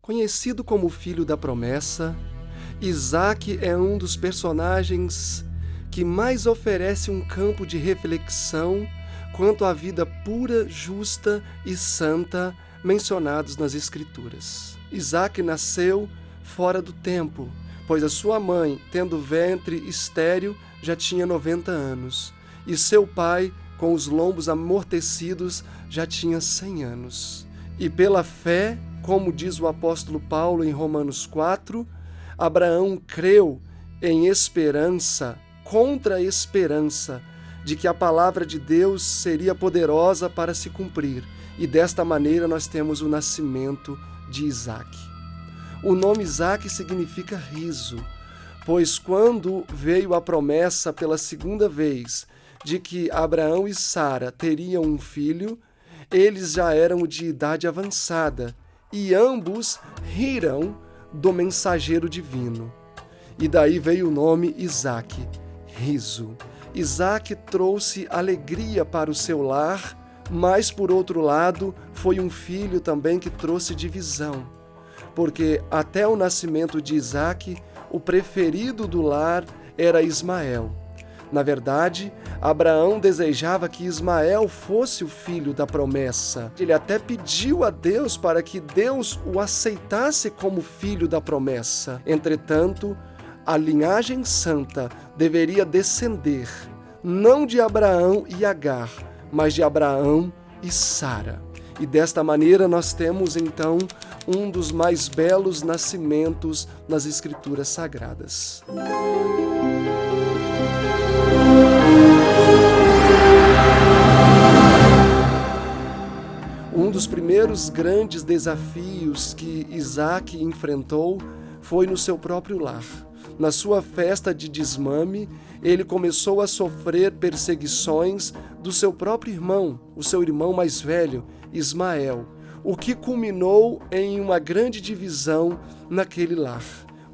Conhecido como filho da promessa, Isaque é um dos personagens que mais oferece um campo de reflexão quanto à vida pura, justa e santa mencionados nas Escrituras. Isaque nasceu fora do tempo, pois a sua mãe, tendo ventre estéril, já tinha 90 anos, e seu pai, com os lombos amortecidos, já tinha 100 anos. E pela fé, como diz o apóstolo Paulo em Romanos 4, Abraão creu em esperança, contra a esperança, de que a palavra de Deus seria poderosa para se cumprir. E desta maneira nós temos o nascimento de Isaque. O nome Isaque significa riso, pois quando veio a promessa pela segunda vez de que Abraão e Sara teriam um filho, eles já eram de idade avançada e ambos riram do mensageiro divino. E daí veio o nome Isaque, riso. Isaque trouxe alegria para o seu lar, mas, por outro lado, foi um filho também que trouxe divisão, porque até o nascimento de Isaque, o preferido do lar era Ismael. Na verdade, Abraão desejava que Ismael fosse o filho da promessa. Ele até pediu a Deus para que Deus o aceitasse como filho da promessa. Entretanto, a linhagem santa deveria descender, não de Abraão e Agar, mas de Abraão e Sara. E desta maneira nós temos então um dos mais belos nascimentos nas Escrituras Sagradas. Um dos primeiros grandes desafios que Isaque enfrentou foi no seu próprio lar. Na sua festa de desmame, ele começou a sofrer perseguições do seu próprio irmão, o seu irmão mais velho, Ismael, o que culminou em uma grande divisão naquele lar.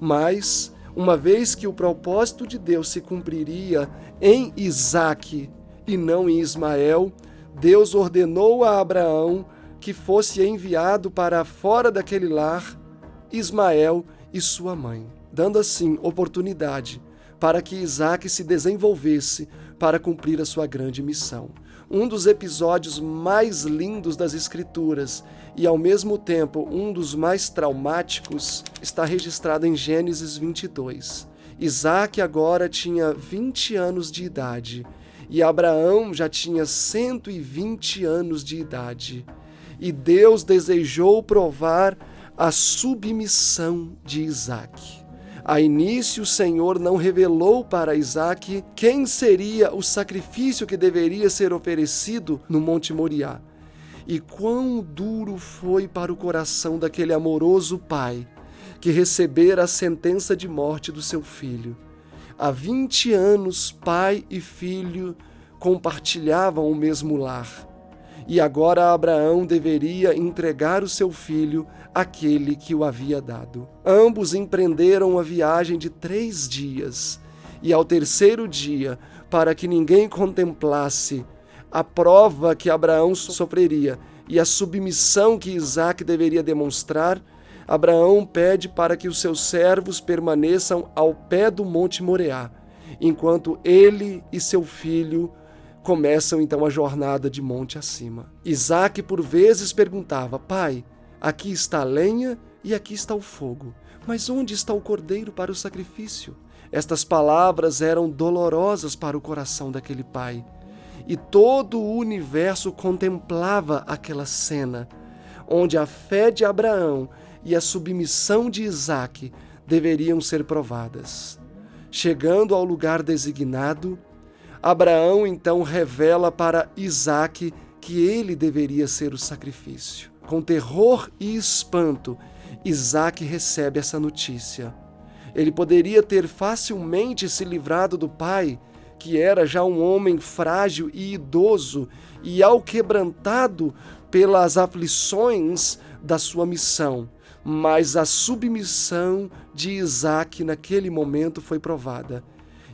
Mas, uma vez que o propósito de Deus se cumpriria em Isaque e não em Ismael, Deus ordenou a Abraão que fosse enviado para fora daquele lar Ismael e sua mãe, dando assim oportunidade para que Isaque se desenvolvesse para cumprir a sua grande missão. Um dos episódios mais lindos das Escrituras e, ao mesmo tempo, um dos mais traumáticos está registrado em Gênesis 22. Isaque agora tinha 20 anos de idade e Abraão já tinha 120 anos de idade. E Deus desejou provar a submissão de Isaque. A início, o Senhor não revelou para Isaque quem seria o sacrifício que deveria ser oferecido no Monte Moriá. E quão duro foi para o coração daquele amoroso pai que recebera a sentença de morte do seu filho. Há 20 anos, pai e filho compartilhavam o mesmo lar. E agora Abraão deveria entregar o seu filho àquele que o havia dado. Ambos empreenderam uma viagem de 3 dias, e ao terceiro dia, para que ninguém contemplasse a prova que Abraão sofreria e a submissão que Isaque deveria demonstrar, Abraão pede para que os seus servos permaneçam ao pé do Monte Moriá, enquanto ele e seu filho começam então a jornada de monte acima. Isaque por vezes perguntava: Pai, aqui está a lenha e aqui está o fogo, mas onde está o cordeiro para o sacrifício? Estas palavras eram dolorosas para o coração daquele pai. E todo o universo contemplava aquela cena, onde a fé de Abraão e a submissão de Isaque deveriam ser provadas. Chegando ao lugar designado, Abraão então revela para Isaque que ele deveria ser o sacrifício. Com terror e espanto, Isaque recebe essa notícia. Ele poderia ter facilmente se livrado do pai, que era já um homem frágil e idoso e alquebrantado pelas aflições da sua missão. Mas a submissão de Isaque naquele momento foi provada.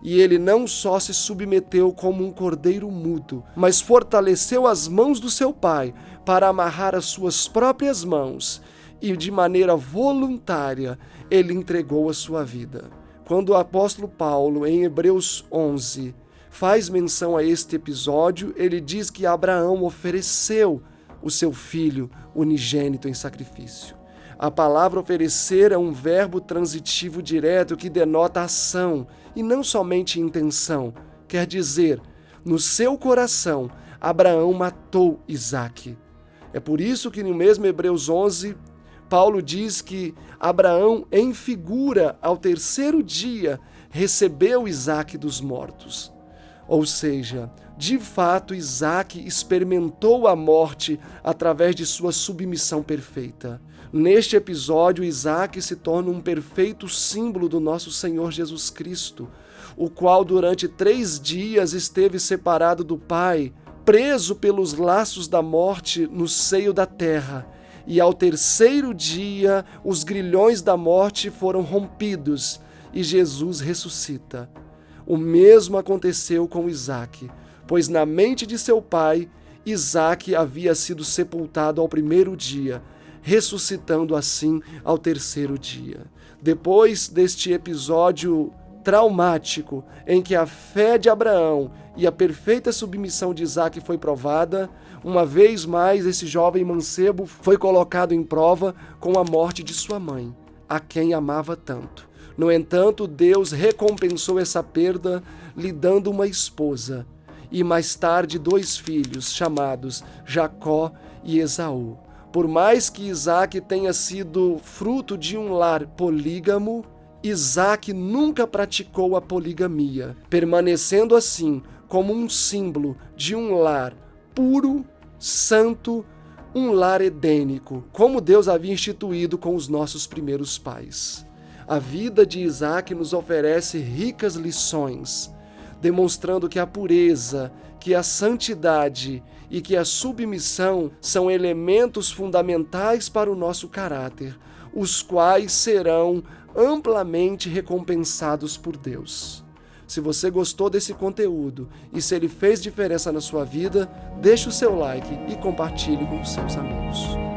E ele não só se submeteu como um cordeiro mudo, mas fortaleceu as mãos do seu pai para amarrar as suas próprias mãos e de maneira voluntária ele entregou a sua vida. Quando o apóstolo Paulo, em Hebreus 11, faz menção a este episódio, ele diz que Abraão ofereceu o seu filho unigênito em sacrifício. A palavra oferecer é um verbo transitivo direto que denota ação e não somente intenção. Quer dizer, no seu coração, Abraão matou Isaque. É por isso que no mesmo Hebreus 11, Paulo diz que Abraão, em figura, ao terceiro dia, recebeu Isaque dos mortos. Ou seja, de fato, Isaque experimentou a morte através de sua submissão perfeita. Neste episódio, Isaque se torna um perfeito símbolo do nosso Senhor Jesus Cristo, o qual durante 3 dias esteve separado do Pai, preso pelos laços da morte no seio da terra, e ao terceiro dia os grilhões da morte foram rompidos e Jesus ressuscita. O mesmo aconteceu com Isaque, pois na mente de seu pai, Isaque havia sido sepultado ao primeiro dia, ressuscitando assim ao terceiro dia. Depois deste episódio traumático, em que a fé de Abraão e a perfeita submissão de Isaque foi provada, uma vez mais esse jovem mancebo foi colocado em prova com a morte de sua mãe, a quem amava tanto. No entanto, Deus recompensou essa perda lhe dando uma esposa e mais tarde 2 filhos, chamados Jacó e Esaú. Por mais que Isaque tenha sido fruto de um lar polígamo, Isaque nunca praticou a poligamia, permanecendo assim como um símbolo de um lar puro, santo, um lar edênico, como Deus havia instituído com os nossos primeiros pais. A vida de Isaque nos oferece ricas lições, demonstrando que a pureza, que a santidade e que a submissão são elementos fundamentais para o nosso caráter, os quais serão amplamente recompensados por Deus. Se você gostou desse conteúdo e se ele fez diferença na sua vida, deixe o seu like e compartilhe com seus amigos.